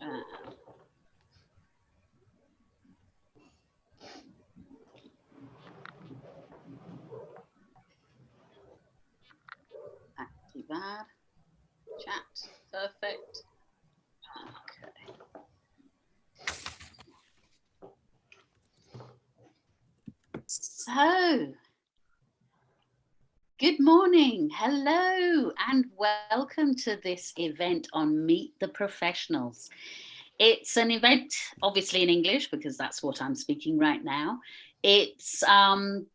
Activar chat. Perfect. Okay. So, good morning, hello, and welcome to this event on Meet the Professionals. It's an event, obviously in English, because that's what I'm speaking right now. It's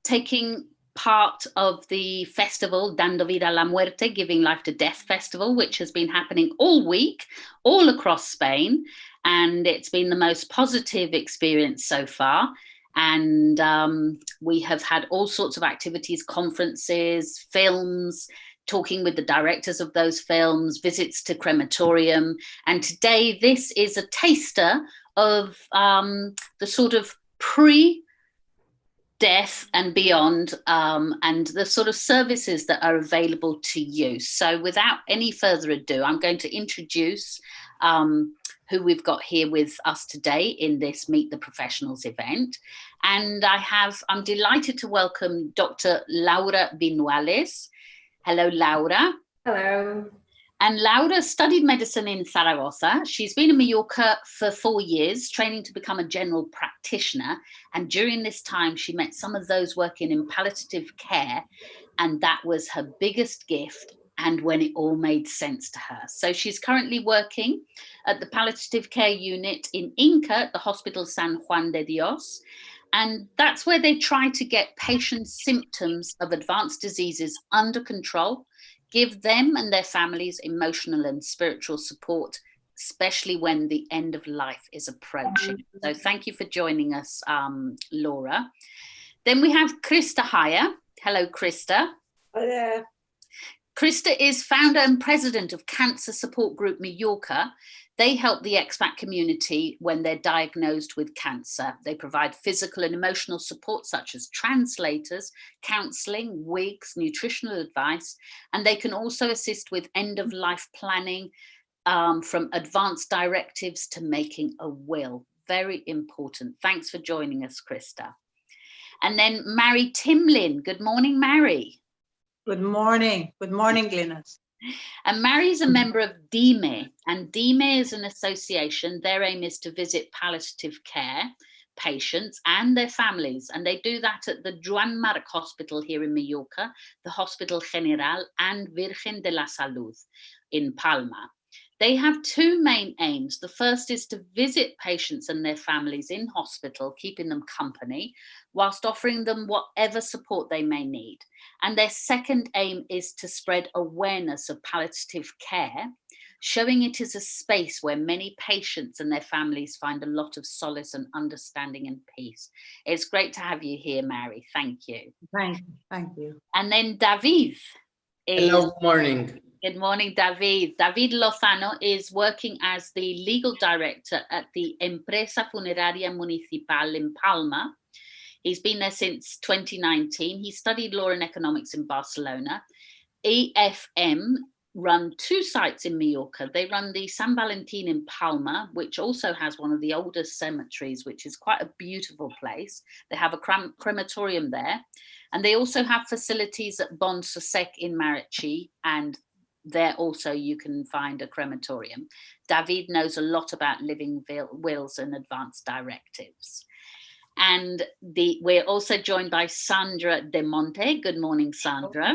taking part of the festival Dando Vida a la Muerte, Giving Life to Death Festival, which has been happening all week, all across Spain. And it's been the most positive experience so far. And we have had all sorts of activities, conferences, films, talking with the directors of those films, visits to crematorium. And today this is a taster of the sort of pre-death and beyond, and the sort of services that are available to you. So without any further ado, I'm going to introduce who we've got here with us today in this Meet the Professionals event. And I'm delighted to welcome Dr. Laura Vinuales. Hello, Laura. Hello. And Laura studied medicine in Zaragoza. She's been in Mallorca for 4 years, training to become a general practitioner. And during this time, she met some of those working in palliative care. And that was her biggest gift, and when it all made sense to her. So she's currently working at the Palliative Care Unit in Inca at the Hospital San Juan de Díos. And that's where they try to get patients' symptoms of advanced diseases under control, give them and their families emotional and spiritual support, especially when the end of life is approaching. So thank you for joining us, Laura. Then we have Krista Haya. Hello, Krista. Hi there. Krista is founder and president of Cancer Support Group Majorca. They help the expat community when they're diagnosed with cancer. They provide physical and emotional support such as translators, counselling, wigs, nutritional advice, and they can also assist with end-of-life planning, from advanced directives to making a will. Very important. Thanks for joining us, Krista. And then Mary Timlin. Good morning, Mary. Good morning. Good morning, Glynis. And Mary's a member of DIME, and DIME is an association. Their aim is to visit palliative care patients and their families, and they do that at the Joan March Hospital here in Mallorca, the Hospital General, and Virgen de la Salud in Palma. They have two main aims. The first is to visit patients and their families in hospital, keeping them company, whilst offering them whatever support they may need. And their second aim is to spread awareness of palliative care, showing it as a space where many patients and their families find a lot of solace and understanding and peace. It's great to have you here, Mary. Thank you. Thank you. And then David. Hello, good morning. Good morning, David. David Lozano is working as the legal director at the Empresa Funeraria Municipal in Palma. He's been there since 2019. He studied law and economics in Barcelona. EFM run two sites in Mallorca. They run the San Valentí in Palma, which also has one of the oldest cemeteries, which is quite a beautiful place. They have a crematorium there. And they also have facilities at Sosec in Marratxi, and there also you can find a crematorium. David knows a lot about living wills and advanced directives. And we're also joined by Sandra De Monte. Good morning, Sandra.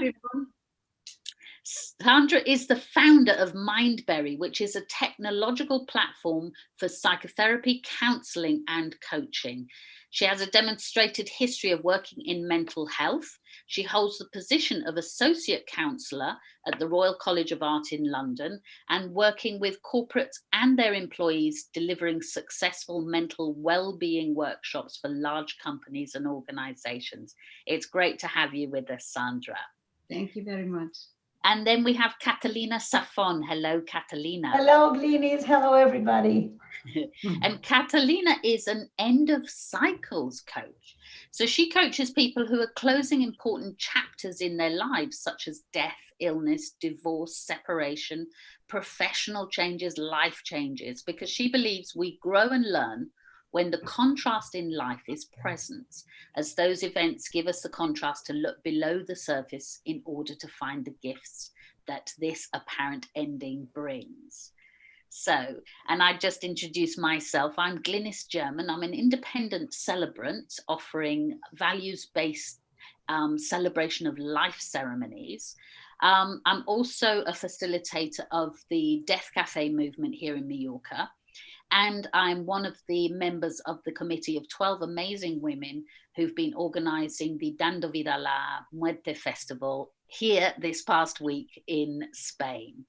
Sandra is the founder of Mindberry, which is a technological platform for psychotherapy, counselling and coaching. She has a demonstrated history of working in mental health. She holds the position of Associate Counsellor at the Royal College of Art in London and working with corporates and their employees, delivering successful mental well-being workshops for large companies and organisations. It's great to have you with us, Sandra. Thank you very much. And then we have Catalina Safon. Hello, Catalina. Hello, Glynis. Hello, everybody. And Catalina is an end of cycles coach. So she coaches people who are closing important chapters in their lives, such as death, illness, divorce, separation, professional changes, life changes, because she believes we grow and learn when the contrast in life is present, as those events give us the contrast to look below the surface in order to find the gifts that this apparent ending brings. So, and I just introduced myself. I'm Glynis German. I'm an independent celebrant offering values-based celebration of life ceremonies. I'm also a facilitator of the Death Cafe movement here in Mallorca. And I'm one of the members of the committee of 12 amazing women who've been organising the Dando Vida a la Muerte Festival here this past week in Spain.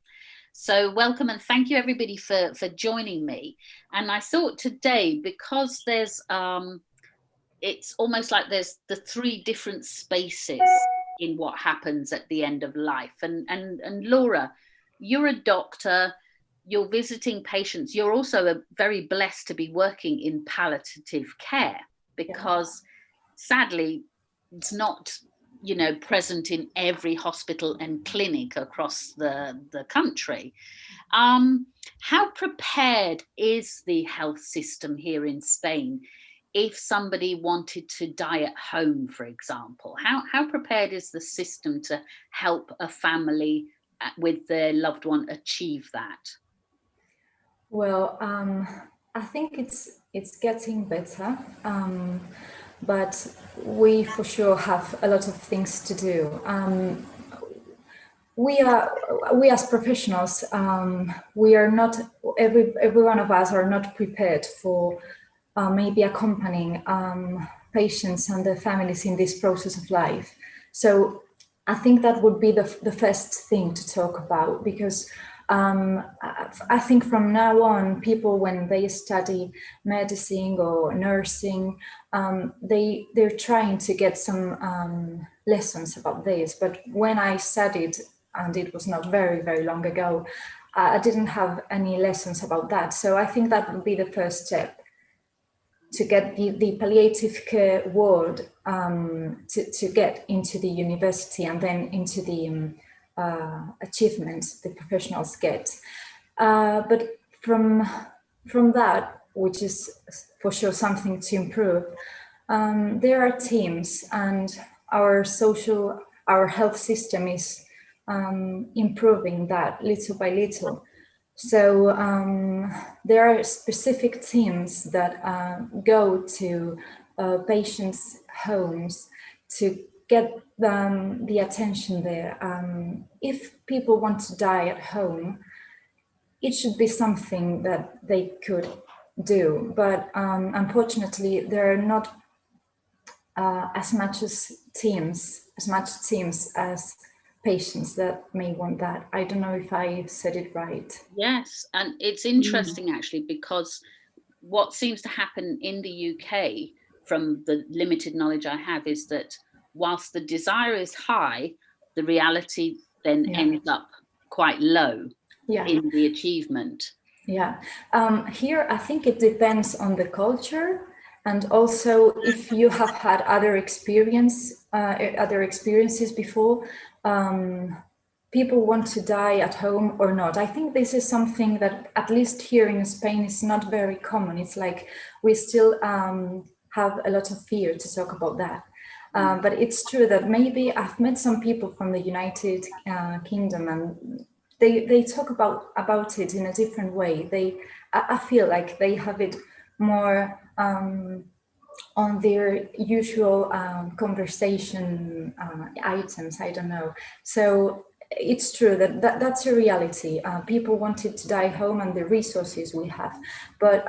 So welcome and thank you everybody for joining me. And I thought today, because there's, it's almost like there's the three different spaces in what happens at the end of life. And Laura, you're a doctor, you're visiting patients. You're also very blessed to be working in palliative care because sadly, it's not, you know, present in every hospital and clinic across the country. How prepared is the health system here in Spain if somebody wanted to die at home, for example? How prepared is the system to help a family with their loved one achieve that? Well, I think it's getting better, but we for sure have a lot of things to do. We as professionals, we are not, every one of us are not prepared for maybe accompanying patients and their families in this process of life. So I think that would be the first thing to talk about, because I think from now on, people, when they study medicine or nursing, they're trying to get some lessons about this. But when I studied, and it was not very, very long ago, I didn't have any lessons about that. So I think that would be the first step, to get the palliative care world to get into the university and then into the achievements the professionals get. But from that, which is for sure something to improve, there are teams, and our health system is improving that little by little. So there are specific teams that go to patients' homes to get the attention there. If people want to die at home, it should be something that they could do. But unfortunately, there are not as much teams as patients that may want that. I don't know if I said it right. Yes, and it's interesting actually, because what seems to happen in the UK, from the limited knowledge I have, is that whilst the desire is high, the reality then ends up quite low in the achievement. Yeah. Here, I think it depends on the culture, and also if you have had other experiences before. People want to die at home or not. I think this is something that, at least here in Spain, is not very common. It's like we still have a lot of fear to talk about that. But it's true that maybe I've met some people from the United Kingdom, and they talk about it in a different way. I feel like they have it more on their usual conversation items. I don't know. So it's true that's a reality. People wanted to die home, and the resources we have, but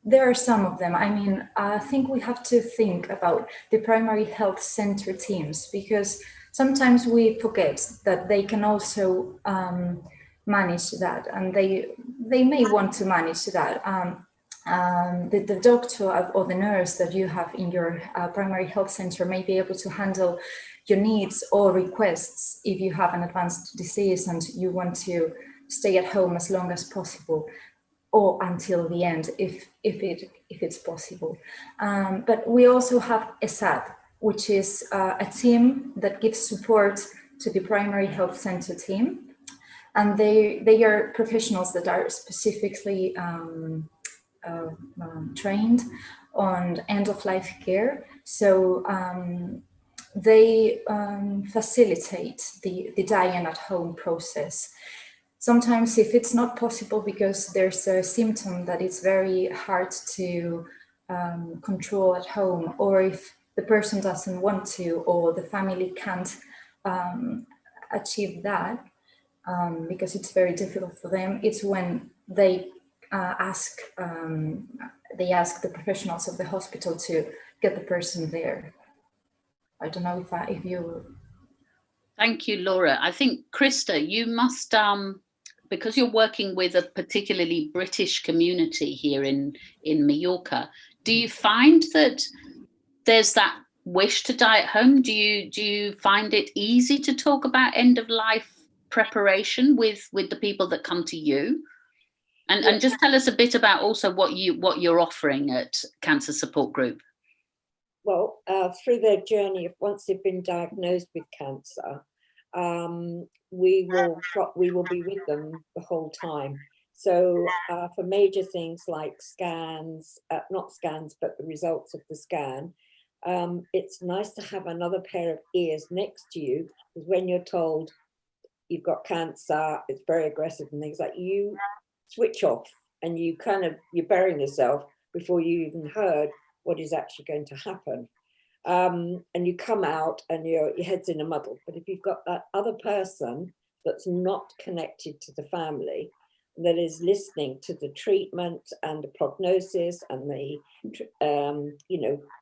there are some of them. I mean, I think we have to think about the primary health center teams, because sometimes we forget that they can also manage that, and they may want to manage that. The doctor or the nurse that you have in your primary health center may be able to handle your needs or requests if you have an advanced disease and you want to stay at home as long as possible. or until the end, if it's possible. But we also have ESAD, which is a team that gives support to the primary health center team. And they are professionals that are specifically trained on end-of-life care. So they facilitate the dying at home process. Sometimes if it's not possible because there's a symptom that it's very hard to control at home, or if the person doesn't want to, or the family can't achieve that because it's very difficult for them, it's when they ask the professionals of the hospital to get the person there. I don't know if you... Thank you, Laura. I think, Krista, you must, because you're working with a particularly British community here in Mallorca, do you find that there's that wish to die at home? Do you find it easy to talk about end of life preparation with the people that come to you? And just tell us a bit about also what you're offering at Cancer Support Group. Well, through their journey, once they've been diagnosed with cancer, we will be with them the whole time. So for major things like scans, not scans, but the results of the scan, it's nice to have another pair of ears next to you, because when you're told you've got cancer, it's very aggressive and things, like, you switch off and you're burying yourself before you even heard what is actually going to happen. And you come out and your head's in a muddle. But if you've got that other person that's not connected to the family, that is listening to the treatment and the prognosis and the,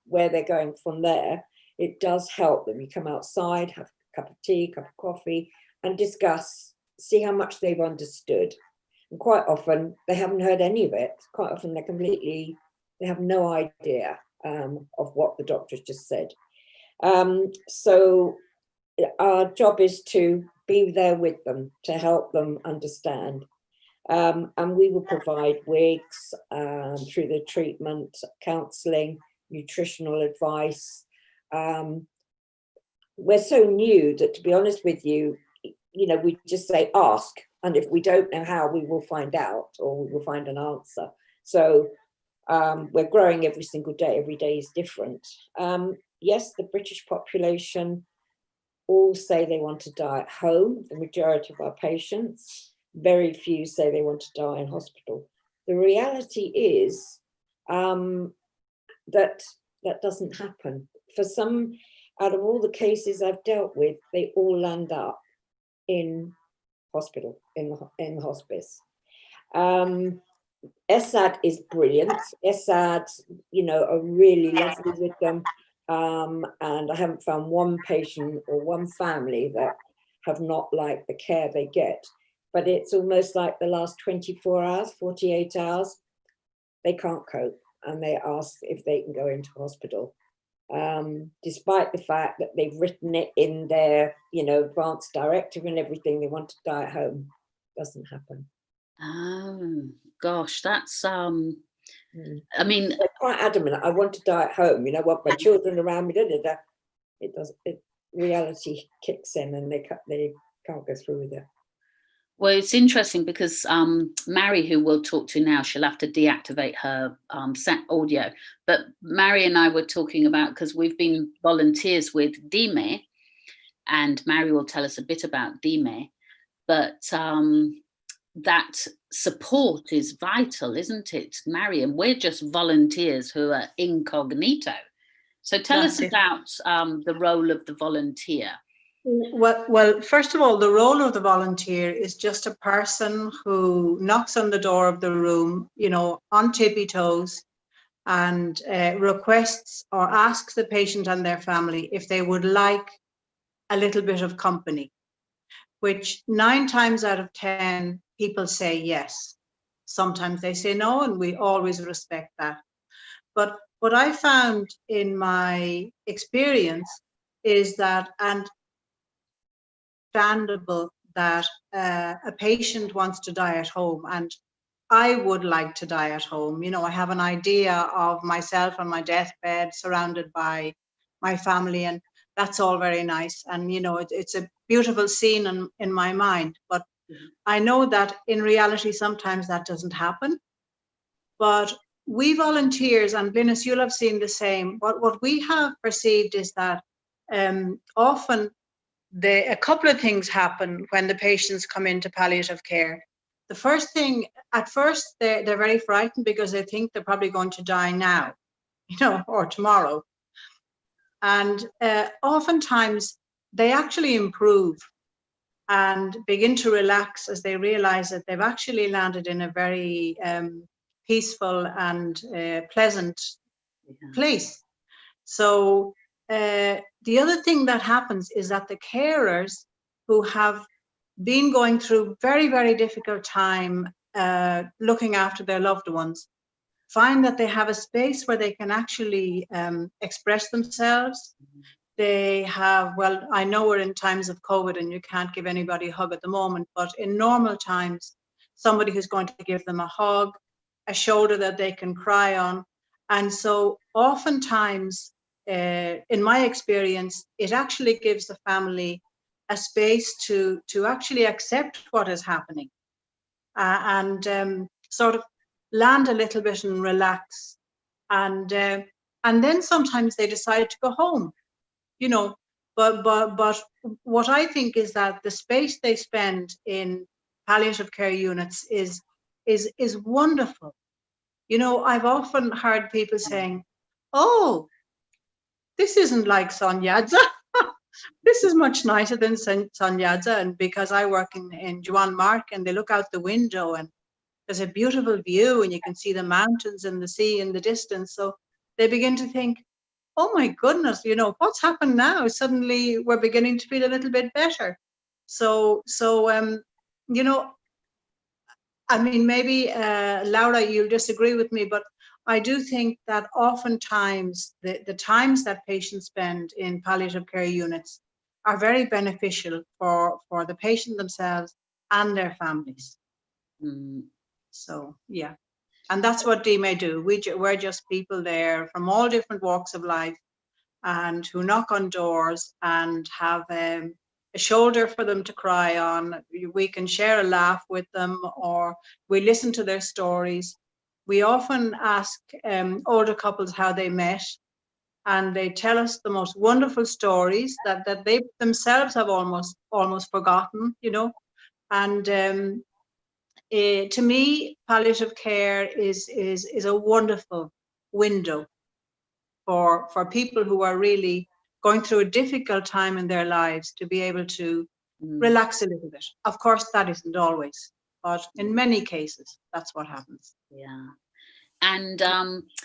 where they're going from there, it does help them. You come outside, have a cup of tea, cup of coffee, and discuss, see how much they've understood. And quite often they haven't heard any of it. Quite often they have no idea of what the doctor's just said. So our job is to be there with them, to help them understand. And we will provide wigs through the treatment, counselling, nutritional advice. We're so new that, to be honest with you, we just say ask. And if we don't know how, we will find out, or we will find an answer. So we're growing every single day. Every day is different. Yes, the British population all say they want to die at home. The majority of our patients, very few say they want to die in hospital. The reality is that doesn't happen. For some, out of all the cases I've dealt with, they all land up in hospital, in the hospice. ESAD is brilliant. ESAD, are really lovely with them. And I haven't found one patient or one family that have not liked the care they get. But it's almost like the last 24 hours, 48 hours, they can't cope. And they ask if they can go into hospital. Despite the fact that they've written it in their, advance directive and everything, they want to die at home. Doesn't happen. Oh gosh, that's I mean, they're quite adamant. I want to die at home. I want my children around me. It does. Reality kicks in, and they can't go through with it. Well, it's interesting because Mary, who we'll talk to now, she'll have to deactivate her audio. But Mary and I were talking about, because we've been volunteers with DIME, and Mary will tell us a bit about DIME. But that support is vital, isn't it, Mary? And we're just volunteers who are incognito. So tell us about the role of the volunteer. Well, first of all, the role of the volunteer is just a person who knocks on the door of the room, on tippy toes, and requests or asks the patient and their family if they would like a little bit of company, which 9 times out of 10 people say yes. Sometimes they say no, and we always respect that. But what I found in my experience is that, and understandable, that a patient wants to die at home, and I would like to die at home. You know, I have an idea of myself on my deathbed surrounded by my family, and that's all very nice. And, you know, it's a beautiful scene in my mind, but I know that in reality, sometimes that doesn't happen. But we volunteers, and Glynis, you'll have seen the same, what we have perceived is that often a couple of things happen when the patients come into palliative care. The first thing, at first, they're very frightened because they think they're probably going to die now, you know, or tomorrow. And oftentimes they actually improve and begin to relax as they realize that they've actually landed in a very peaceful and pleasant place. So the other thing that happens is that the carers who have been going through very, very difficult time looking after their loved ones find that they have a space where they can actually express themselves. They have, well, I know we're in times of COVID and you can't give anybody a hug at the moment, but in normal times, somebody who's going to give them a hug, a shoulder that they can cry on. And so oftentimes, in my experience, it actually gives the family a space to actually accept what is happening and sort of land a little bit and relax. And then sometimes they decide to go home, you know, but what I think is that the space they spend in palliative care units is wonderful. You know, I've often heard people saying, oh, this isn't like Son Yadza. This is much nicer than Son Yadza. And because I work in Joan March, and they look out the window and there's a beautiful view and you can see the mountains and the sea in the distance. So they begin to think, oh my goodness, you know, what's happened now? Suddenly we're beginning to feel a little bit better. So you know, I mean, maybe Laura, you'll disagree with me, but I do think that oftentimes the times that patients spend in palliative care units are very beneficial for the patient themselves and their families. So, yeah. And that's what DMA do. We're just people there from all different walks of life and who knock on doors and have a shoulder for them to cry on. We can share a laugh with them, or we listen to their stories. We often ask older couples how they met, and they tell us the most wonderful stories that they themselves have almost forgotten, you know. And to me, palliative care is a wonderful window for people who are really going through a difficult time in their lives to be able to relax a little bit. Of course, that isn't always, but in many cases, that's what happens. Yeah. And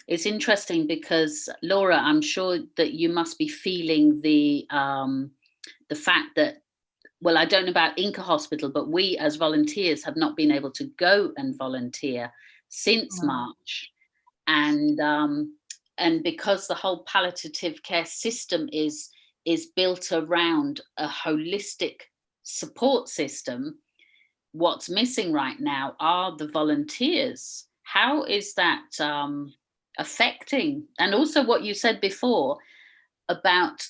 it's interesting because, Laura, I'm sure that you must be feeling the fact that, well, I don't know about Inca Hospital, but we as volunteers have not been able to go and volunteer since March. And because the whole palliative care system is built around a holistic support system, what's missing right now are the volunteers. How is that affecting? And also what you said before about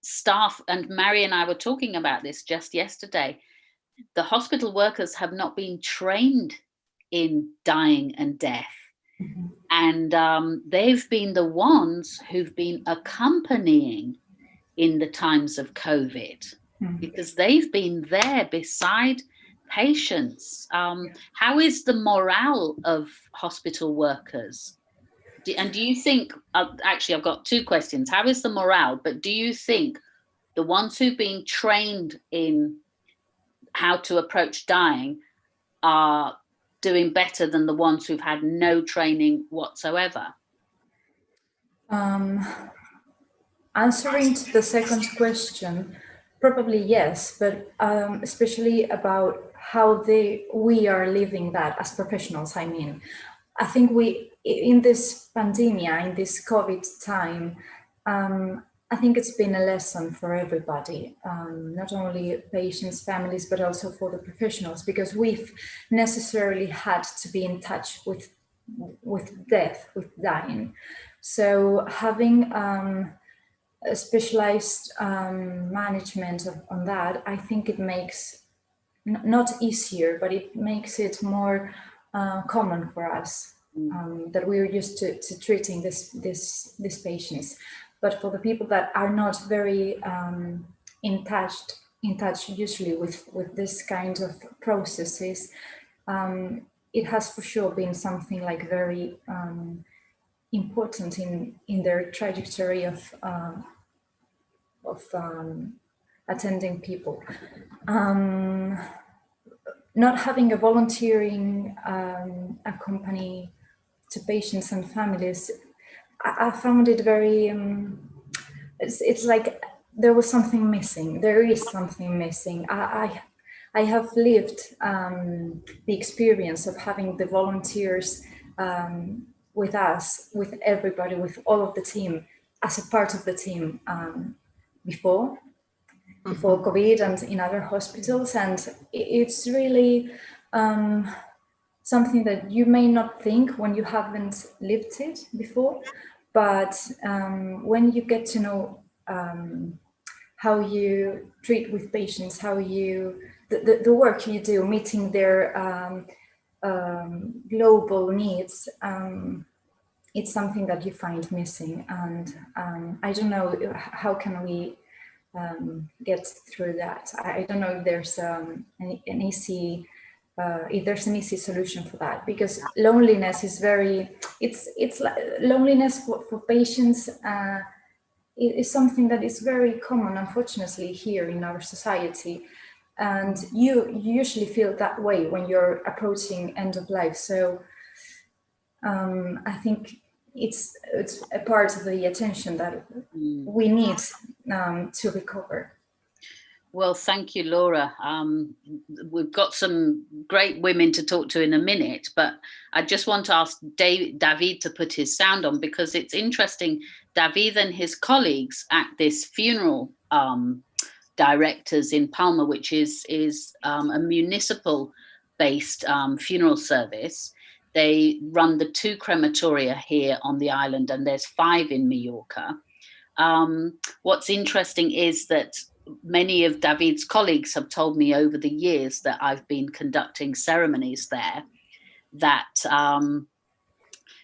staff, and Mary and I were talking about this just yesterday, the hospital workers have not been trained in dying and death. And they've been the ones who've been accompanying in the times of COVID, because they've been there beside patients. How is the morale of hospital workers? And do you think, actually, I've got two questions. How is the morale? But do you think the ones who've been trained in how to approach dying are doing better than the ones who've had no training whatsoever? Answering to the second question, probably yes, but especially about how we are living that as professionals. I mean, I think we, in this pandemic, in this COVID time, I think it's been a lesson for everybody, not only patients, families, but also for the professionals, because we've necessarily had to be in touch with death, with dying. So having a specialized management on that, I think it makes not easier, but it makes it more common for us, that we're used to treating these patients. But for the people that are not very in touch usually with this kind of processes, it has for sure been something like very important in their trajectory of attending people. Not having a volunteering accompany to patients and families, I found it very, it's like there was something missing. There is something missing. I have lived the experience of having the volunteers with us, with everybody, with all of the team, as a part of the team before COVID and in other hospitals. And it's really something that you may not think when you haven't lived it before, but when you get to know how you treat with patients, how you, the work you do, meeting their global needs, it's something that you find missing. And I don't know, how can we get through that? I don't know if there's an easy solution for that, because loneliness is very, it's like loneliness for patients is something that is very common, unfortunately, here in our society. And you usually feel that way when you're approaching end of life. So I think it's a part of the attention that we need to recover. Well, thank you, Laura. We've got some great women to talk to in a minute, but I just want to ask David to put his sound on, because it's interesting. David and his colleagues at this funeral directors in Palma, which is a municipal-based funeral service. They run the 2 crematoria here on the island, and there's 5 in Mallorca. What's interesting is that many of David's colleagues have told me over the years that I've been conducting ceremonies there, that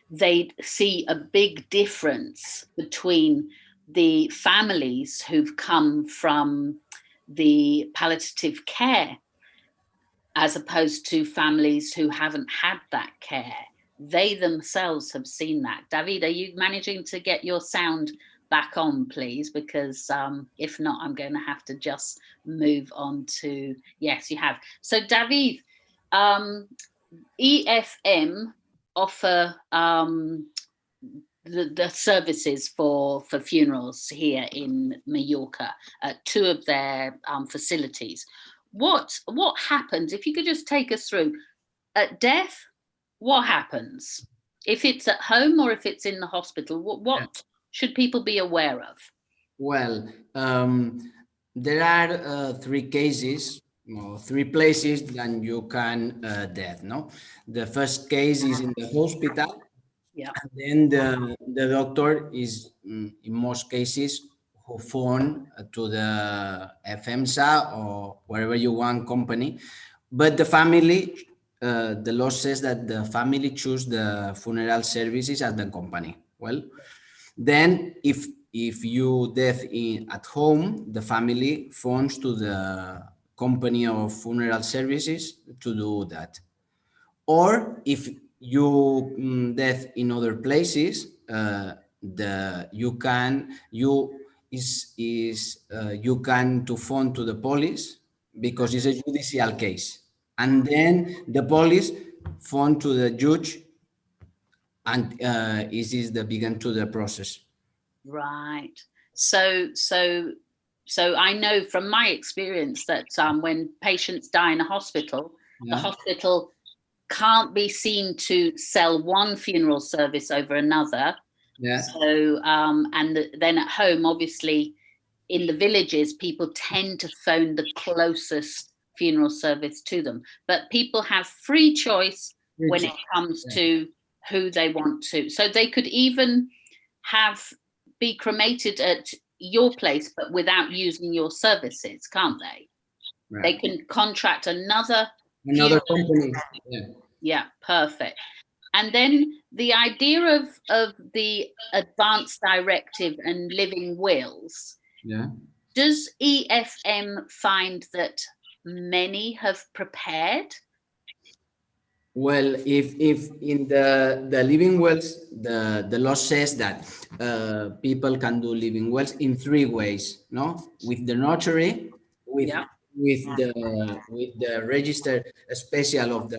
they see a big difference between the families who've come from the palliative care as opposed to families who haven't had that care. They themselves have seen that. David, are you managing to get your sound back on, please? Because if not, I'm going to have to just move on to, yes, you have. So David, EFM offer the services for funerals here in Mallorca at 2 of their facilities. What happens, if you could just take us through, at death, what happens? If it's at home or if it's in the hospital, what should people be aware of? Well, there are 3 cases, or 3 places that you can death, no? The first case is in the hospital. Yeah. And then the doctor is, in most cases, who phone to the FEMSA or wherever you want company. But the family, the law says that the family choose the funeral services as the company. Well, then if you death at home, the family phones to the company of funeral services to do that. Or if you death in other places, you can to phone to the police, because it's a judicial case, and then the police phone to the judge, and this is the begin to the process. Right. So I know from my experience that when patients die in a hospital, the hospital can't be seen to sell one funeral service over another. Yeah. So, then at home, obviously, in the villages, people tend to phone the closest funeral service to them. But people have free choice when it comes to who they want to. So they could even be cremated at your place, but without using your services, can't they? Right. They can contract another company. Yeah, perfect. And then the idea of the advance directive and living wills. Yeah. Does EFM find that many have prepared? Well, if in the living wills, the law says that people can do living wills in 3 ways, no? With the notary, with the register special of the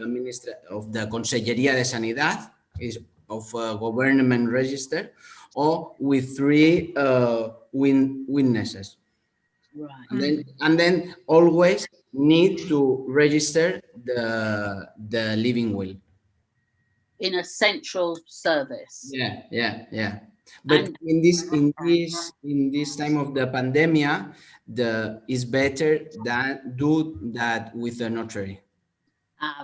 Conselleria de Sanidad, is of government register, or with 3 witnesses. Right. And then always need to register the living will In a central service. Yeah. But in this time of the pandemic, is better than do that with a notary.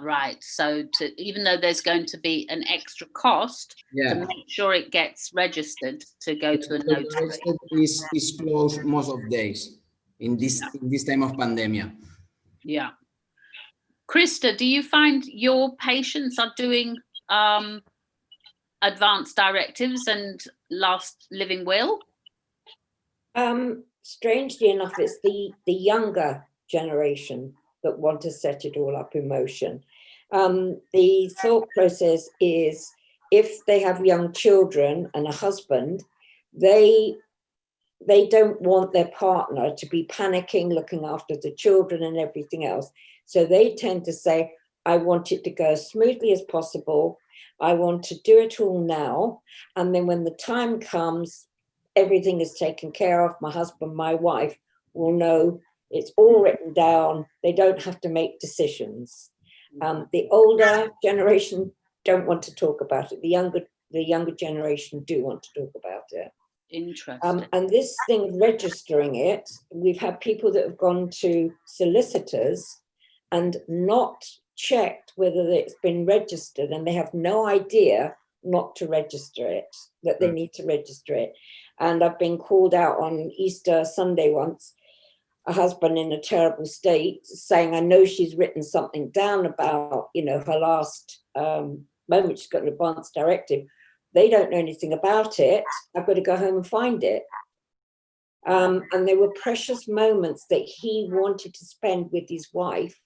Right. So even though there's going to be an extra cost to make sure it gets registered to go to a notary. Is closed most of days in this time of pandemic. Yeah. Krista, do you find your patients are doing advanced directives and last living will? Strangely enough, it's the younger generation that want to set it all up in motion. The thought process is, if they have young children and a husband, they don't want their partner to be panicking, looking after the children and everything else. So they tend to say, I want it to go as smoothly as possible. I want to do it all now. And then when the time comes, everything is taken care of. My husband, my wife will know it's all written down. They don't have to make decisions. The older generation don't want to talk about it. The younger generation do want to talk about it. Interesting. And this thing of registering it, we've had people that have gone to solicitors and not checked whether it's been registered, and they have no idea not to register it, that they need to register it. And I've been called out on Easter Sunday once, a husband in a terrible state, saying, I know she's written something down about, her last moment, she's got an advance directive. They don't know anything about it. I've got to go home and find it. And there were precious moments that he wanted to spend with his wife.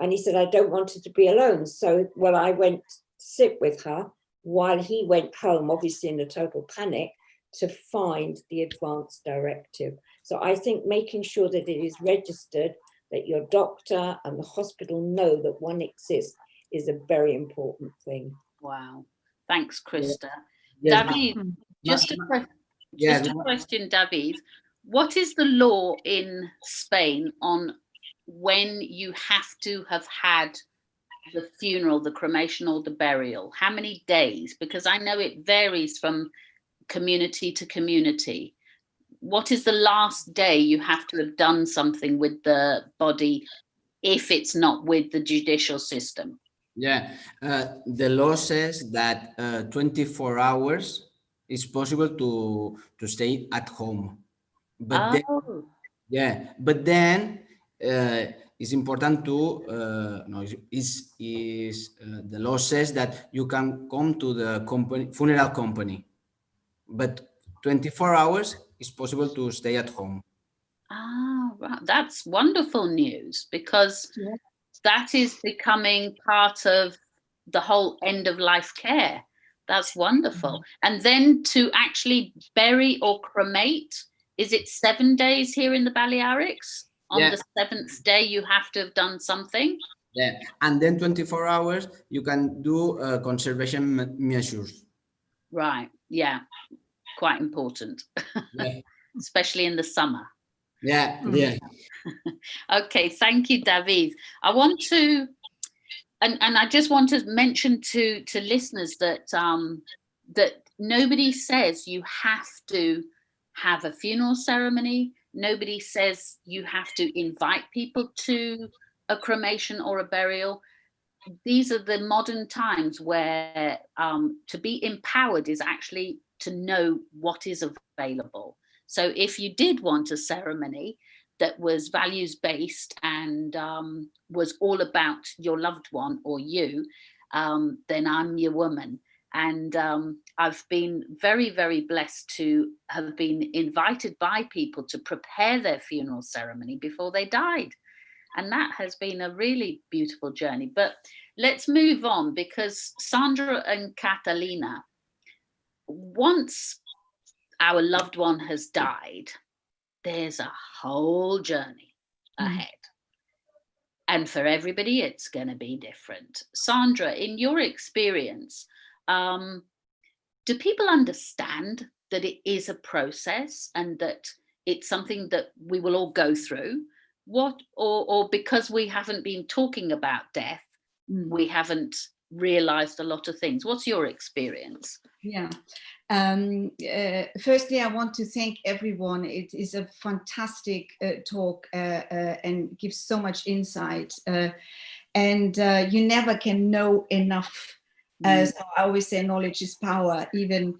And he said, I don't want her to be alone. So, I went to sit with her while he went home, obviously in a total panic, to find the advance directive. So I think making sure that it is registered, that your doctor and the hospital know that one exists, is a very important thing. Wow. Thanks, Krista. Yes. David, just a question, David. What is the law in Spain on when you have to have had the funeral, the cremation or the burial? How many days? Because I know it varies from community to community. What is the last day you have to have done something with the body if it's not with the judicial system? The law says that 24 hours is possible to stay at home, but then it's important to the law says that you can come to the funeral company, but 24 hours is possible to stay at home. Right. That's wonderful news, because that is becoming part of the whole end of life care. That's wonderful. And then to actually bury or cremate, is it 7 days here in the Balearics? On the 7th day, you have to have done something? And then 24 hours, you can do conservation measures. Right, quite important, especially in the summer. Okay, thank you, David. I want to, and I just want to mention to listeners that that nobody says you have to have a funeral ceremony. Nobody says you have to invite people to a cremation or a burial. These are the modern times where to be empowered is actually to know what is available. So if you did want a ceremony that was values-based and was all about your loved one or you, then I'm your woman. And I've been very, very blessed to have been invited by people to prepare their funeral ceremony before they died. And that has been a really beautiful journey. But let's move on, because Sandra and Catalina, once our loved one has died, there's a whole journey ahead. And for everybody, it's going to be different. Sandra, in your experience, do people understand that it is a process and that it's something that we will all go through? Or because we haven't been talking about death, we haven't realized a lot of things? What's your experience? Yeah. Firstly, I want to thank everyone. It is a fantastic talk and gives so much insight. And you never can know enough. So I always say knowledge is power, even,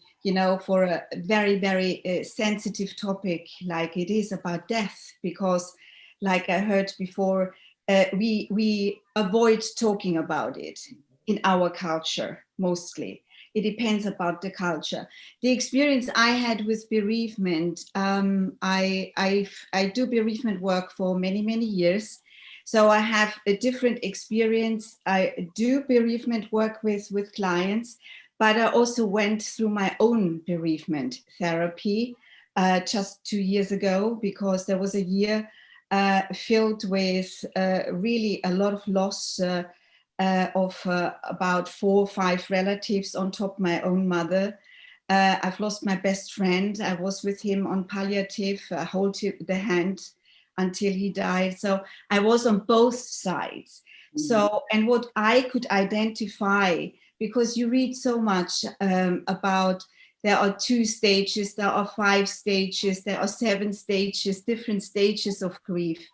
for a very, very sensitive topic like it is about death, because like I heard before, we avoid talking about it in our culture, mostly. It depends about the culture. The experience I had with bereavement, I do bereavement work for many, many years. So I have a different experience. I do bereavement work with clients, but I also went through my own bereavement therapy just 2 years ago, because there was a year filled with really a lot of loss of about 4 or 5 relatives on top of my own mother. I've lost my best friend. I was with him on palliative, hold the hand until he died. So I was on both sides. So, and what I could identify, because you read so much about there are 2 stages, there are 5 stages, there are 7 stages, different stages of grief,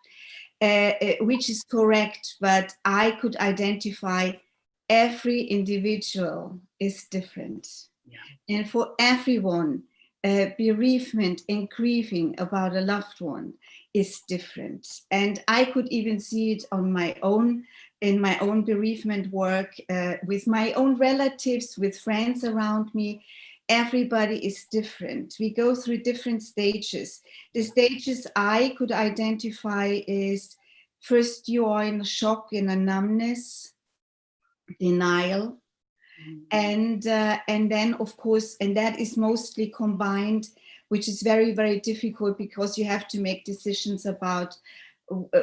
which is correct, but I could identify every individual is different. Yeah. And for everyone, bereavement and grieving about a loved one is different. And I could even see it on my own, in my own bereavement work, with my own relatives, with friends around me. Everybody is different. We go through different stages. The stages I could identify is, first you are in shock, in a numbness, denial. And then, of course, and that is mostly combined, which is very, very difficult, because you have to make decisions about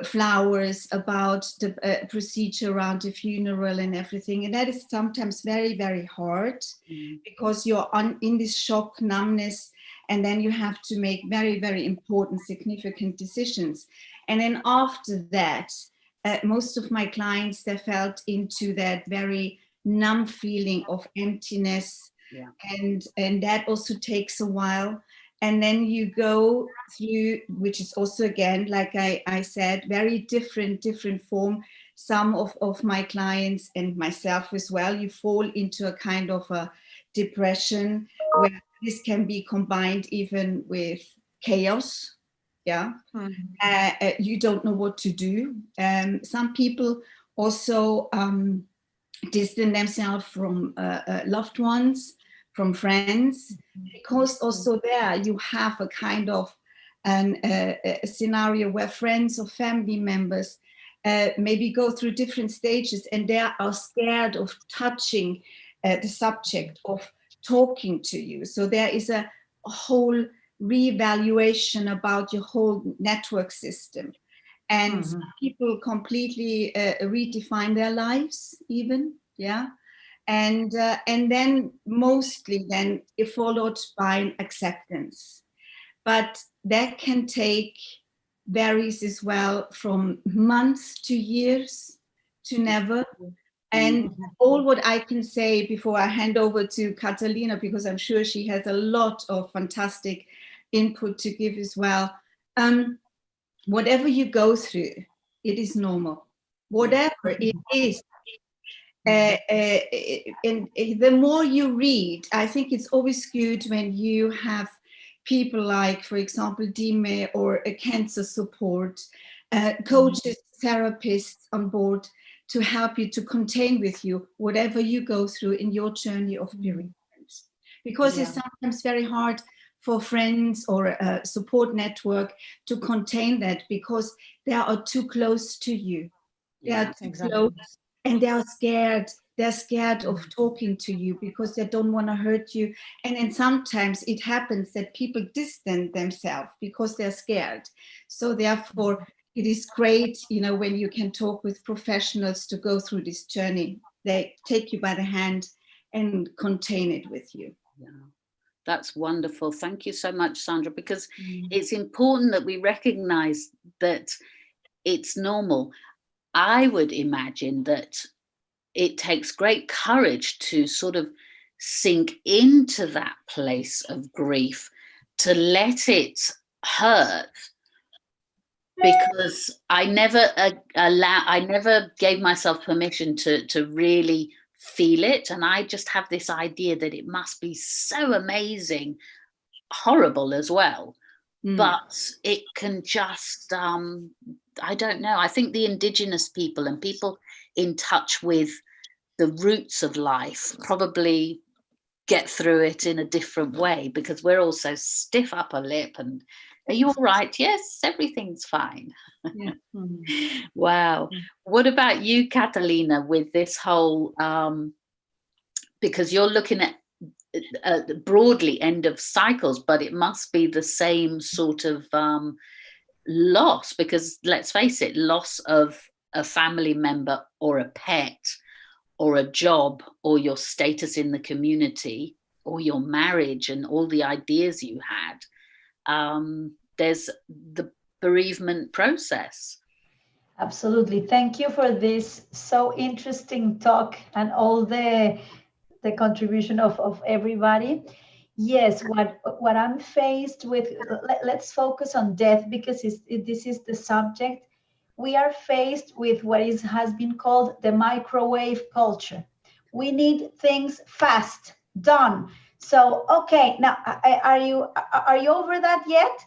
flowers, about the procedure around the funeral and everything. And that is sometimes very, very hard, because you're in this shock, numbness, and then you have to make very, very important, significant decisions. And then after that, most of my clients, they felt into that very numb feeling of emptiness. Yeah. And that also takes a while. And then you go through, which is also, again, like I said, very different form. Some of my clients and myself as well, you fall into a kind of a depression, where this can be combined even with chaos. Yeah. You don't know what to do. Some people also distance themselves from loved ones, from friends, because also there you have a kind of a scenario where friends or family members maybe go through different stages, and they are scared of touching the subject, of talking to you. So there is a whole reevaluation about your whole network system. And some people completely redefine their lives even, yeah. And then mostly then followed by acceptance. But that can take, varies as well, from months to years to never. And all what I can say before I hand over to Catalina, because I'm sure she has a lot of fantastic input to give as well. Whatever you go through, it is normal. Whatever it is. And the more you read, I think it's always good when you have people like, for example, Dime or a cancer support, coaches, therapists on board to help you to contain with you whatever you go through in your journey of bereavement. Because it's sometimes very hard for friends or a support network to contain that because they are too close to you. They are too close. And they are scared. They're scared of talking to you because they don't want to hurt you. And then sometimes it happens that people distance themselves because they're scared. So therefore, it is great, you know, when you can talk with professionals to go through this journey. They take you by the hand and contain it with you. Yeah. That's wonderful. Thank you so much, Sandra, because it's important that we recognize that it's normal. I would imagine that it takes great courage to sort of sink into that place of grief, to let it hurt, because I never gave myself permission to really feel it. And I just have this idea that it must be so amazing, horrible as well. But it can just, I don't know. I think the indigenous people and people in touch with the roots of life probably get through it in a different way, because we're all so stiff upper lip and, are you all right? Yes, everything's fine. Yeah. Wow. What about you, Catalina, with this whole, because you're looking at broadly end of cycles, but it must be the same sort of loss, because let's face it, loss of a family member or a pet or a job or your status in the community or your marriage and all the ideas you had, there's the bereavement process. Absolutely. Thank you for this so interesting talk and all the contribution of everybody. Yes, what I'm faced with, let's focus on death because this is the subject. We are faced with what has been called the microwave culture. We need things fast, done. So, okay, now are you over that yet?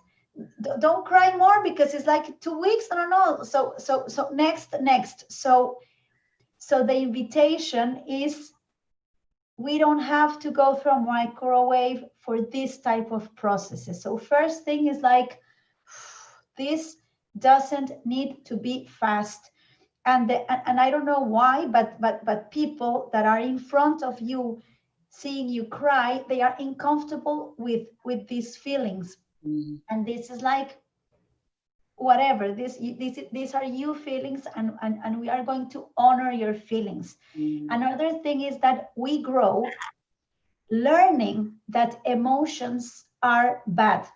Don't cry more because it's like 2 weeks. No. So next. So the invitation is, we don't have to go through a microwave for this type of processes. So first thing is like, this doesn't need to be fast. And I don't know why, but people that are in front of you, seeing you cry, they are uncomfortable with these feelings. And this is like, whatever, these are your feelings, and we are going to honor your feelings. Another thing is that we grow learning that emotions are bad.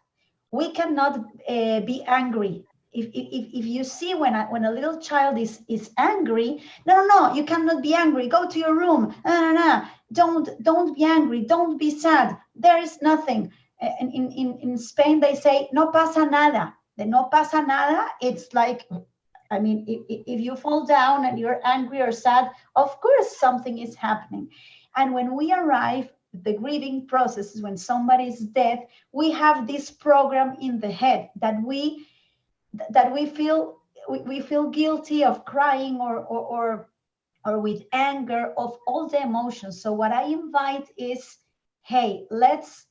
We cannot be angry. If you see when a little child is angry, no, you cannot be angry. Go to your room. No. Don't be angry. Don't be sad. There is nothing. In Spain, they say no pasa nada. The no pasa nada, it's like, I mean, if you fall down and you're angry or sad, of course something is happening. And when we arrive, the grieving process is when somebody is dead, we have this program in the head that we feel guilty of crying or with anger, of all the emotions. So what I invite is, hey, let's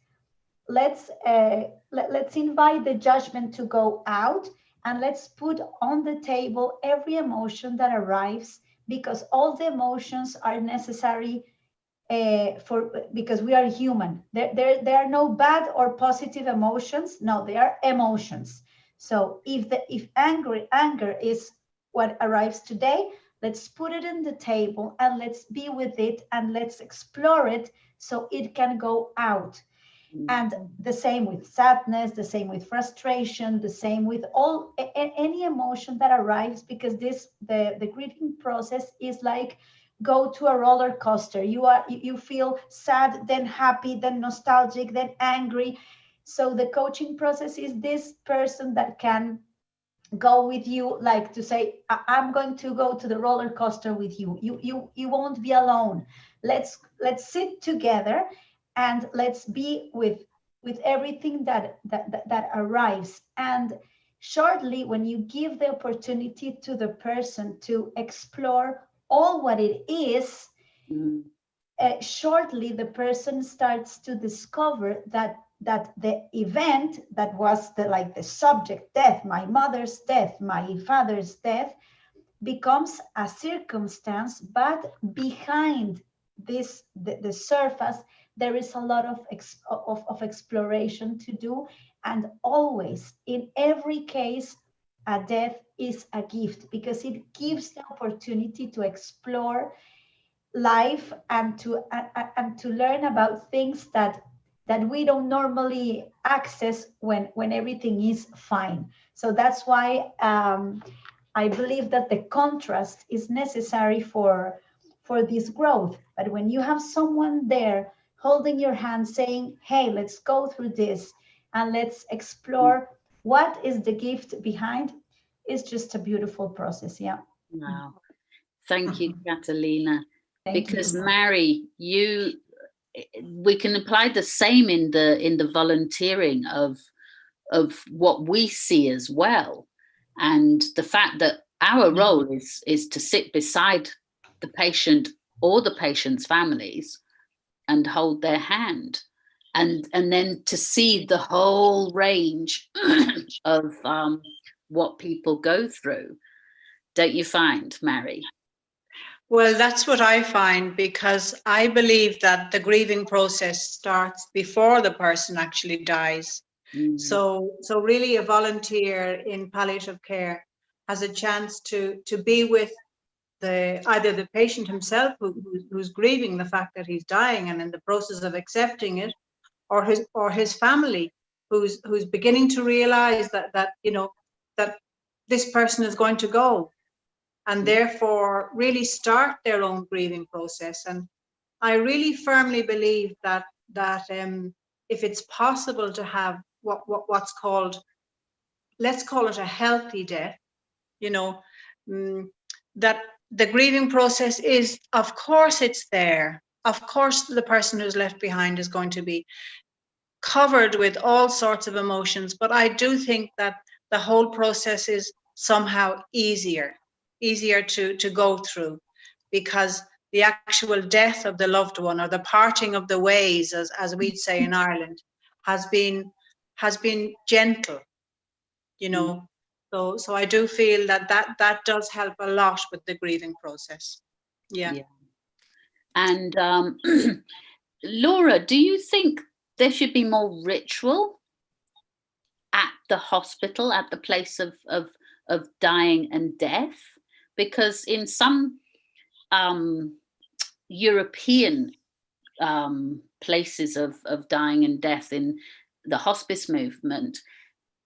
invite the judgment to go out, and let's put on the table every emotion that arrives, because all the emotions are necessary because we are human. There are no bad or positive emotions. No, they are emotions. So if anger is what arrives today, let's put it in the table and let's be with it and let's explore it so it can go out. And the same with sadness, the same with frustration, the same with any emotion that arrives, because the grieving process is like go to a roller coaster. You feel sad, then happy, then nostalgic, then angry. So the coaching process is this person that can go with you, like to say, I'm going to go to the roller coaster with you. You won't be alone. Let's sit together and let's be with everything that arrives. And shortly, when you give the opportunity to the person to explore all what it is, shortly the person starts to discover that the event that was the subject, death, my mother's death, my father's death, becomes a circumstance, but behind this, the surface, there is a lot of exploration to do. And always, in every case, a death is a gift, because it gives the opportunity to explore life and to learn about things that we don't normally access when everything is fine. So that's why I believe that the contrast is necessary for this growth. But when you have someone there holding your hand saying, hey, let's go through this and let's explore what is the gift behind, it's just a beautiful process. Yeah. Wow. Thank you, Catalina. Thank because you. Mary, we can apply the same in the volunteering of what we see as well, and the fact that our role is to sit beside the patient or the patient's families and hold their hand, and then to see the whole range of what people go through. Don't you find, Mary? Well, that's what I find, because I believe that the grieving process starts before the person actually dies. So really a volunteer in palliative care has a chance to be with either the patient himself who's grieving the fact that he's dying and in the process of accepting it, or his family who's beginning to realize that this person is going to go, and therefore really start their own grieving process. And I really firmly believe that if it's possible to have what's called, let's call it a healthy death, that the grieving process is, of course it's there. Of course the person who's left behind is going to be covered with all sorts of emotions, but I do think that the whole process is somehow easier to go through, because the actual death of the loved one, or the parting of the ways, as we'd say in Ireland, has been gentle, So I do feel that does help a lot with the grieving process. Yeah. And Laura, do you think there should be more ritual at the hospital, at the place of dying and death? Because in some European places of dying and death, in the hospice movement,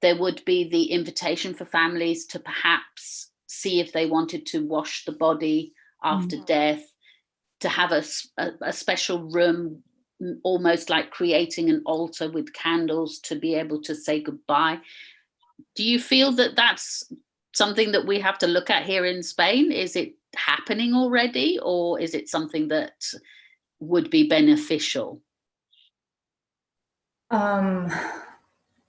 there would be the invitation for families to perhaps see if they wanted to wash the body after death, to have a special room, almost like creating an altar with candles to be able to say goodbye. Do you feel that that's something that we have to look at here in Spain? Is it happening already, or is it something that would be beneficial?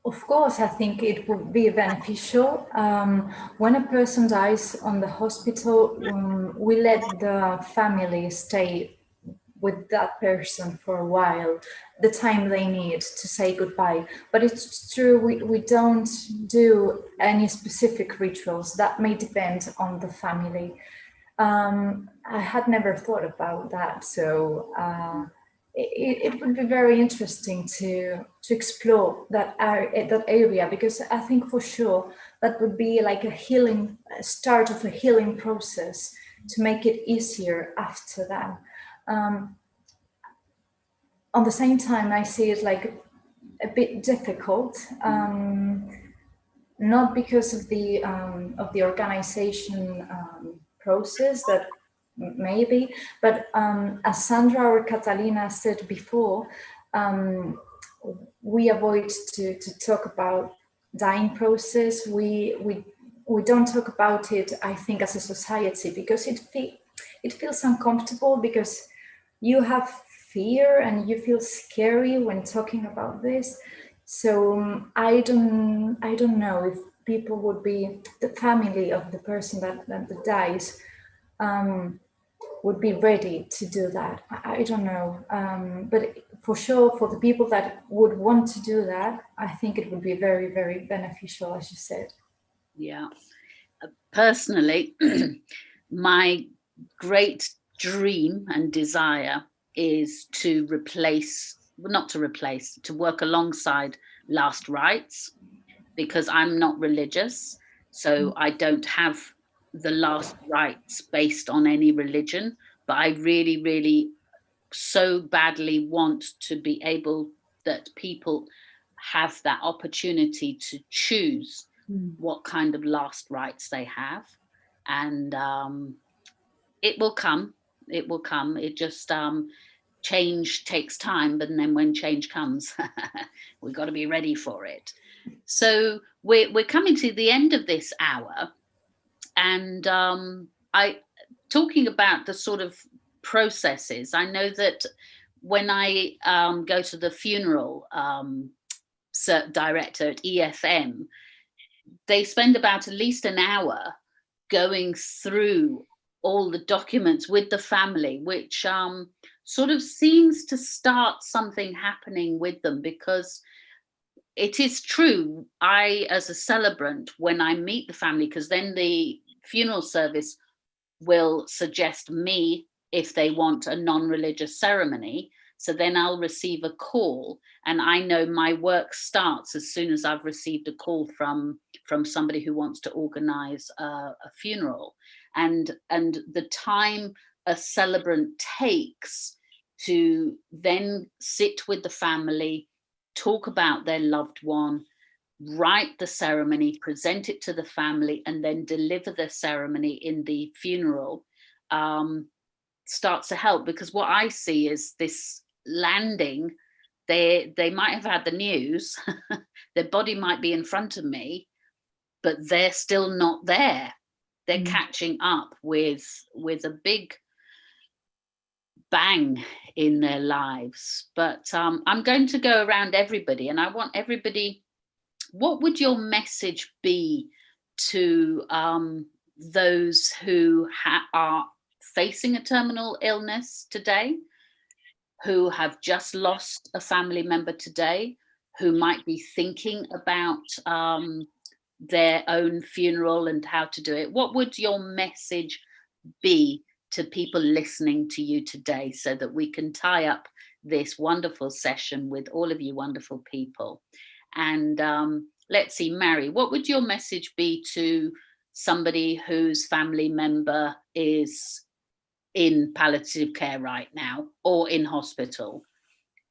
Of course, I think it would be beneficial. When a person dies on the hospital, we let the family stay with that person for a while, the time they need to say goodbye. But it's true, we don't do any specific rituals. That may depend on the family. I had never thought about that, so it would be very interesting to explore that area, because I think for sure that would be like a start of a healing process to make it easier after that. On the same time, I see it like a bit difficult, not because of the organization process that maybe. But as Sandra or Catalina said before, we avoid to talk about dying process. We don't talk about it, I think, as a society, because it feels uncomfortable, because you have fear and you feel scary when talking about this. So I don't know if people would be, the family of the person that dies would be ready to do that. I don't know, but for sure, for the people that would want to do that, I think it would be very, very beneficial, as you said. Yeah. Personally, my great dream and desire is to work alongside last rites, because I'm not religious, so I don't have the last rites based on any religion, but I really, really so badly want to be able that people have that opportunity to choose what kind of last rites they have. And it will come. It just change takes time, but then when change comes, we've got to be ready for it. So we're coming to the end of this hour, and talking about the sort of processes. I know that when I go to the funeral director at EFM, they spend about at least an hour going through all the documents with the family, which sort of seems to start something happening with them, because it is true, I, as a celebrant, when I meet the family, because then the funeral service will suggest me if they want a non-religious ceremony. So then I'll receive a call, and I know my work starts as soon as I've received a call from somebody who wants to organize a funeral. And the time a celebrant takes to then sit with the family, talk about their loved one, write the ceremony, present it to the family, and then deliver the ceremony in the funeral, starts to help. Because what I see is this landing, they might have had the news, their body might be in front of me, but they're still not there. They're catching up with a big bang in their lives. But I'm going to go around everybody, and I want everybody, what would your message be to those who are facing a terminal illness today, who have just lost a family member today, who might be thinking about their own funeral and how to do it? What would your message be to people listening to you today, so that we can tie up this wonderful session with all of you wonderful people? And let's see, Mary, what would your message be to somebody whose family member is in palliative care right now or in hospital?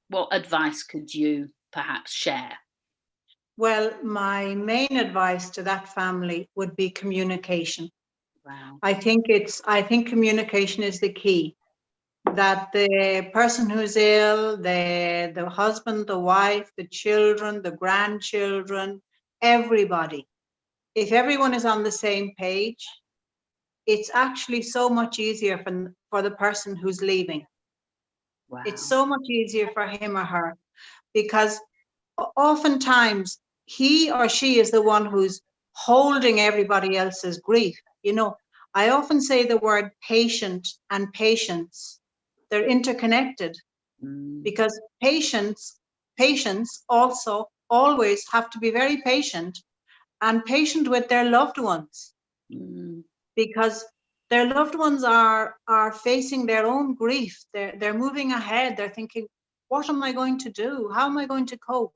What advice could you perhaps share? Well, my main advice to that family would be communication. Wow. I think communication is the key. That the person who's ill, the husband, the wife, the children, the grandchildren, everybody, if everyone is on the same page, it's actually so much easier for the person who's leaving. Wow. It's so much easier for him or her, because oftentimes he or she is the one who's holding everybody else's grief. You know, I often say the word patient and patience, they're interconnected, because patients also always have to be very patient and patient with their loved ones, because their loved ones are facing their own grief. They're moving ahead. They're thinking, what am I going to do? How am I going to cope?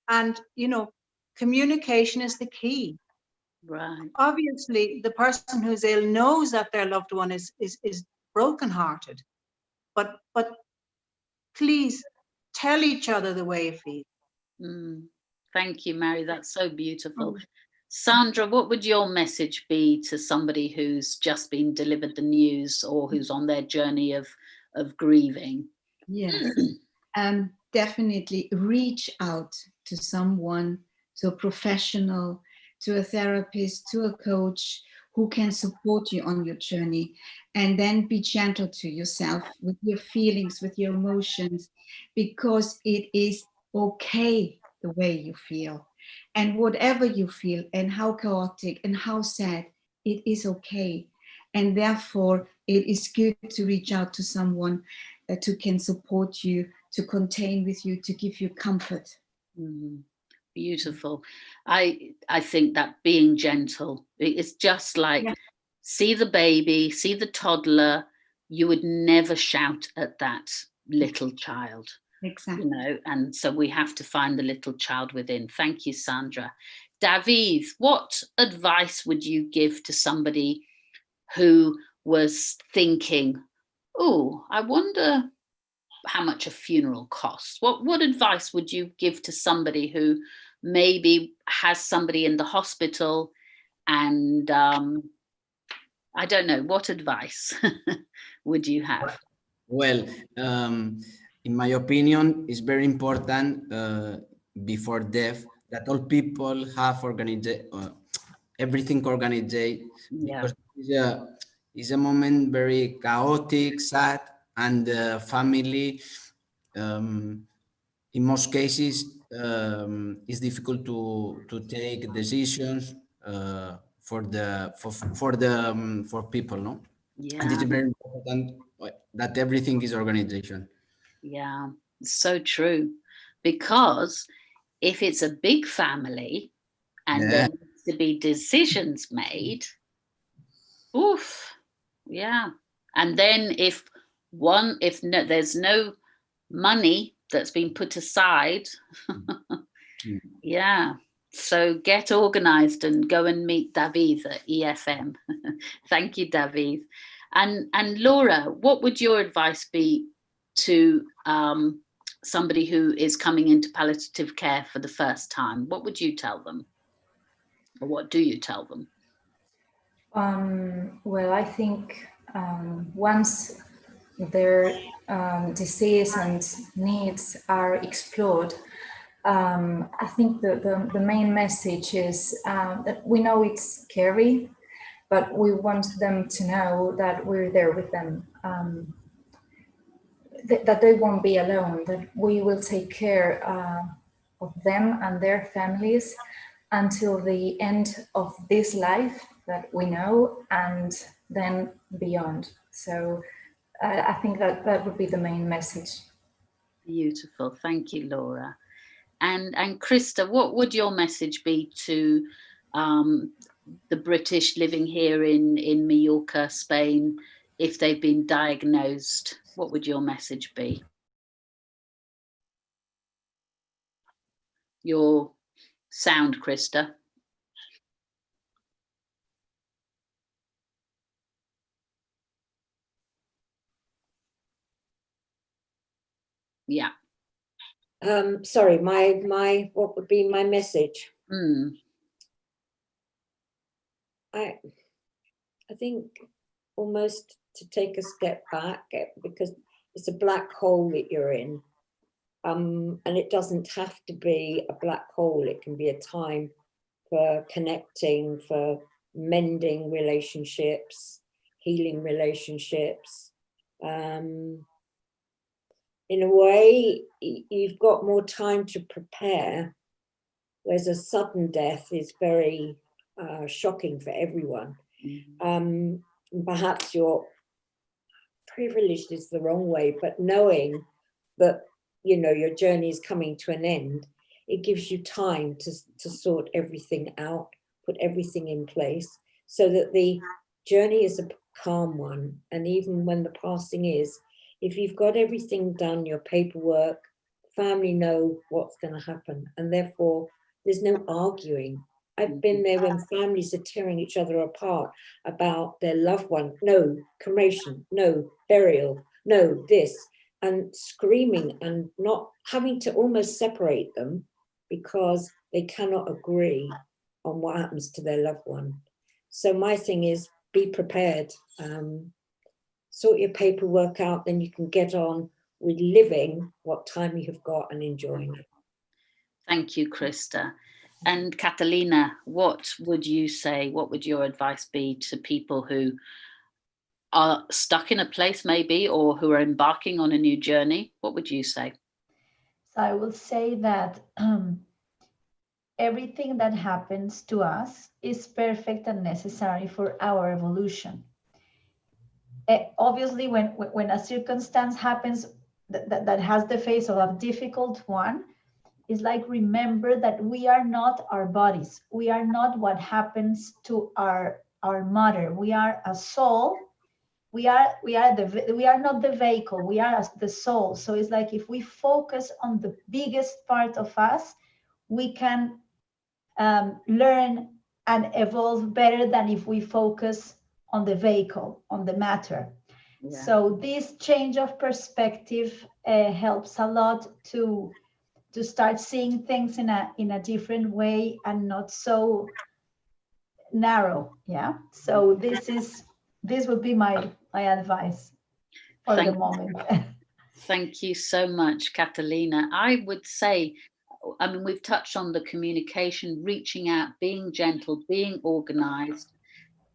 And, you know, communication is the key. Right. Obviously, the person who's ill knows that their loved one is brokenhearted, but please tell each other the way you feel. Thank you, Mary. That's so beautiful. Sandra, what would your message be to somebody who's just been delivered the news or who's on their journey of grieving? Yes, definitely reach out to someone, to a professional, to a therapist, to a coach who can support you on your journey, and then be gentle to yourself with your feelings, with your emotions, because it is okay the way you feel. And whatever you feel and how chaotic and how sad, it is okay. And therefore, it is good to reach out to someone who can support you, to contain with you, to give you comfort. Mm, beautiful. I think that being gentle, it's just like, see the baby, see the toddler, you would never shout at that little child. Exactly. You know, and so we have to find the little child within. Thank you, Sandra. David, what advice would you give to somebody who was thinking, oh, I wonder how much a funeral costs? What advice would you give to somebody who maybe has somebody in the hospital and I don't know, what advice would you have? Well, in my opinion, it's very important before death that all people have everything organized, because it's a moment very chaotic, sad, and the family, in most cases, it's difficult to take decisions for people, no? And it's very important that everything is organization. Yeah, so true. Because if it's a big family and there needs to be decisions made, oof, yeah. And then if there's no money that's been put aside, yeah. So get organized and go and meet David at EFM. Thank you, David. And Laura, what would your advice be to somebody who is coming into palliative care for the first time? What would you tell them? Or what do you tell them? Well, I think once their disease and needs are explored, I think the main message is that we know it's scary, but we want them to know that we're there with them, that they won't be alone, that we will take care of them and their families until the end of this life that we know, and then beyond. So I think that would be the main message. Beautiful. Thank you, Laura. And Krista, what would your message be to the British living here in Mallorca, Spain, if they've been diagnosed? What would your message be? Your sound, Krista. Yeah. Sorry, my what would be my message? I think almost to take a step back, because it's a black hole that you're in, and it doesn't have to be a black hole. It can be a time for connecting, for mending relationships, healing relationships. In a way, you've got more time to prepare, whereas a sudden death is very shocking for everyone. Perhaps you're privileged is the wrong way, but knowing that, you know, your journey is coming to an end, it gives you time to sort everything out, put everything in place, so that the journey is a calm one. And even when the passing is, if you've got everything done, your paperwork, family know what's going to happen, and therefore there's no arguing. I've been there when families are tearing each other apart about their loved one. No cremation, no burial, no this, and screaming and not having to almost separate them because they cannot agree. on what happens to their loved one. So my thing is, be prepared. Sort your paperwork out, then you can get on with living what time you have got and enjoying it. Thank you, Krista. And Catalina, what would you say? What would your advice be to people who are stuck in a place maybe, or who are embarking on a new journey? What would you say? So I will say that everything that happens to us is perfect and necessary for our evolution. Obviously, when a circumstance happens that has the face of a difficult one, it's like, remember that we are not our bodies. We are not what happens to our mother. We are a soul. We are not the vehicle. We are the soul. So it's like, if we focus on the biggest part of us, we can learn and evolve better than if we focus on the vehicle, on the matter. Yeah. So this change of perspective helps a lot to start seeing things in a different way and not so narrow. Yeah. So this would be my advice for the moment. Thank you so much, Catalina. I would say, I mean, we've touched on the communication, reaching out, being gentle, being organized.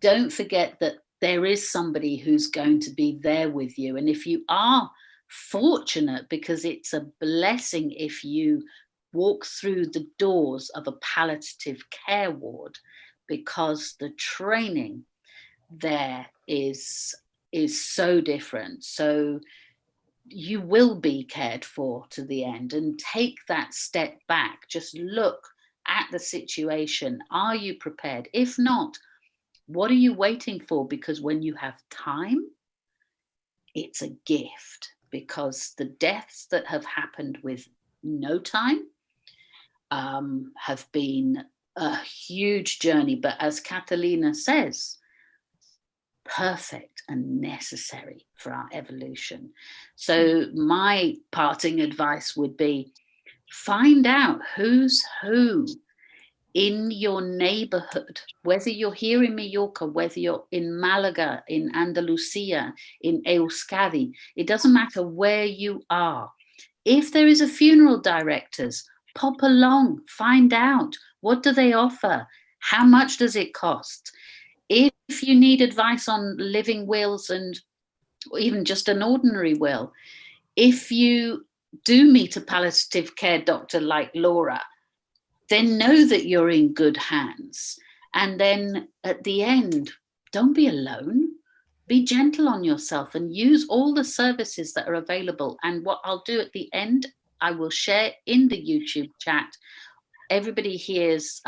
Don't forget that there is somebody who's going to be there with you. And if you are fortunate, because it's a blessing if you walk through the doors of a palliative care ward, because the training there is so different. So you will be cared for to the end, and take that step back. Just look at the situation. Are you prepared? If not, what are you waiting for? Because when you have time, it's a gift, because the deaths that have happened with no time have been a huge journey. But as Catalina says, perfect and necessary for our evolution. So my parting advice would be, find out who's who in your neighborhood, whether you're here in Mallorca, whether you're in Malaga, in Andalusia, in Euskadi. It doesn't matter where you are. If there is a funeral directors, pop along, find out, what do they offer? How much does it cost? If you need advice on living wills and even just an ordinary will, if you do meet a palliative care doctor like Laura, then know that you're in good hands. And then at the end, don't be alone. Be gentle on yourself and use all the services that are available. And what I'll do at the end, I will share in the YouTube chat everybody here's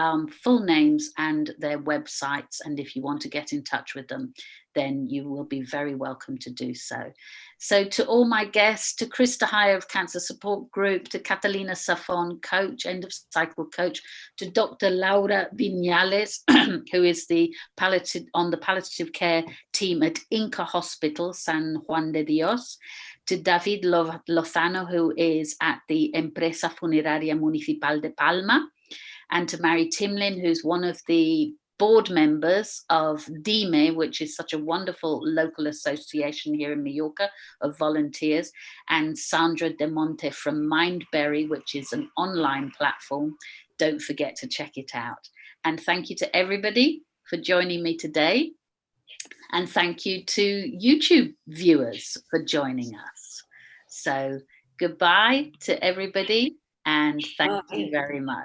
full names and their websites. And if you want to get in touch with them, then you will be very welcome to do so. So to all my guests, to Krista Hire of Cancer Support Group, to Catalina Safon, coach, end of cycle coach, to Dr. Laura Viñuales, who is the palliative care team at Inca Hospital, San Juan de Díos, to David Lozano, who is at the Empresa Funeraria Municipal de Palma, and to Mary Timlin, who's one of the board members of DIME, which is such a wonderful local association here in Mallorca of volunteers, and Sandra De Monte from Mindberry, which is an online platform. Don't forget to check it out. And thank you to everybody for joining me today. And thank you to YouTube viewers for joining us. So goodbye to everybody, and thank you very much.